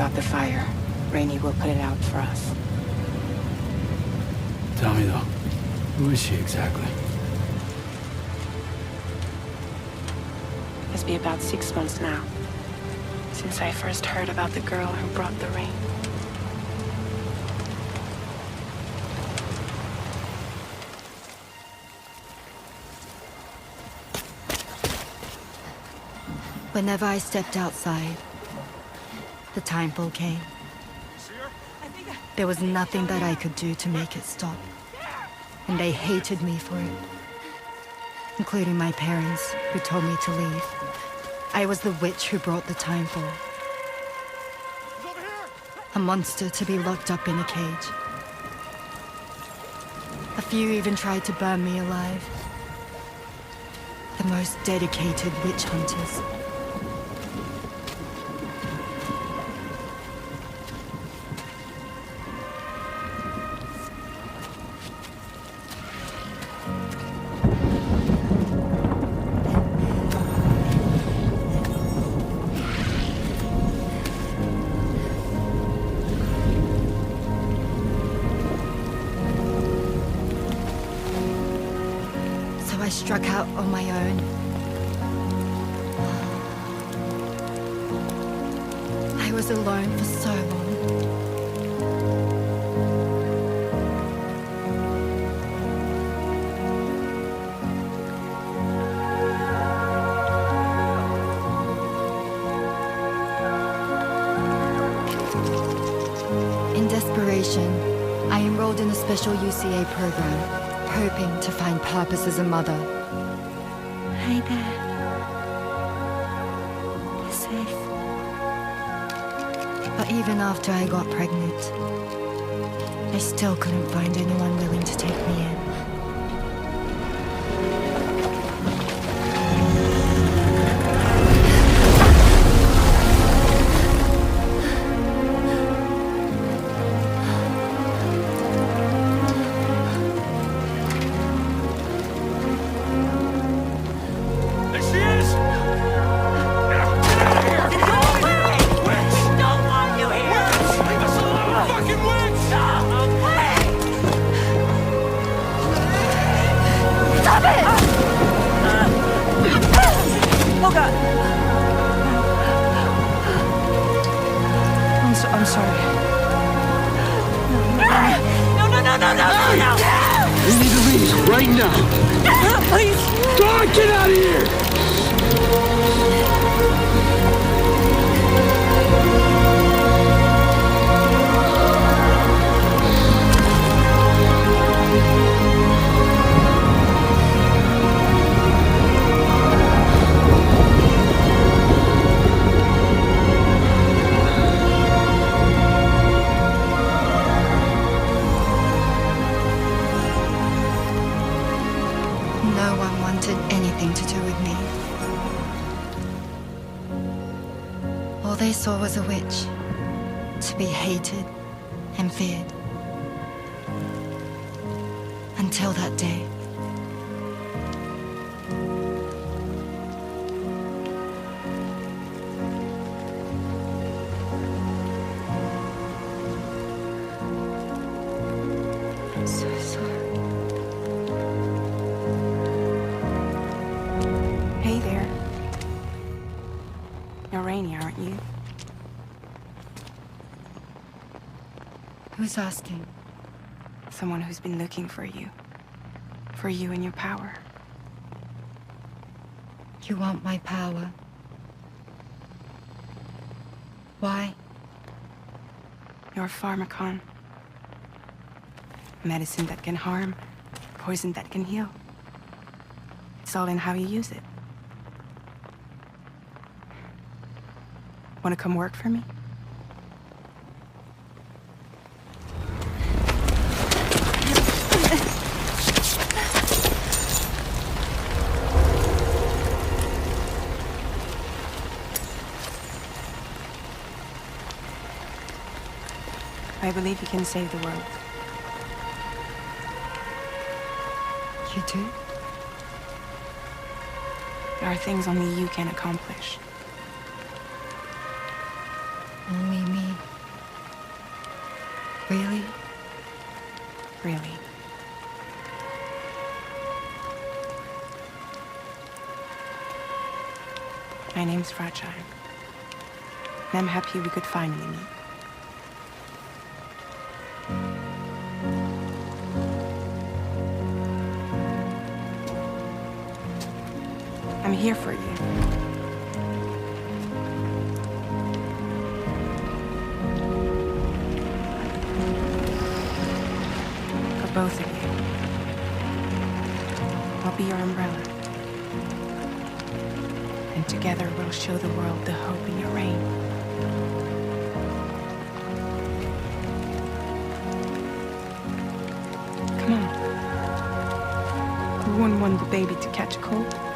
about the fire. Rainey will put it out for us. Tell me though, who is she exactly? It's been about 6 months now, since I first heard about the girl who brought the rain. Whenever I stepped outside, the timefall came. There was nothing that I could do to make it stop. And they hated me for it. Including my parents, who told me to leave. I was the witch who brought the timefall. A monster to be locked up in a cage. A few even tried to burn me alive. The most dedicated witch hunters. I struck out on my own. I was alone for so long. In desperation, I enrolled in a special UCA program. Hoping to find purpose as a mother. Hi there. You're safe. But even after I got pregnant, I still couldn't find anyone willing to take me in. Oh God! I'm sorry. No! We need to leave right now. Please! God, get out of here! No one wanted anything to do with me. All they saw was a witch, to be hated and feared. Until that day. I'm so sorry. Hey there. You're Rainey, aren't you? Who's asking? Someone who's been looking for you. For you and your power. You want my power? Why? You're a pharmacon. Medicine that can harm, poison that can heal. It's all in how you use it. Want to come work for me? I believe you can save the world. You do? There are things only you can accomplish. Only me. Really? Really. My name's Fragile. And I'm happy we could finally meet. I'm here for you. For both of you. I'll be your umbrella. And together we'll show the world the hope in your reign. Come on. Who wouldn't want the baby to catch a cold?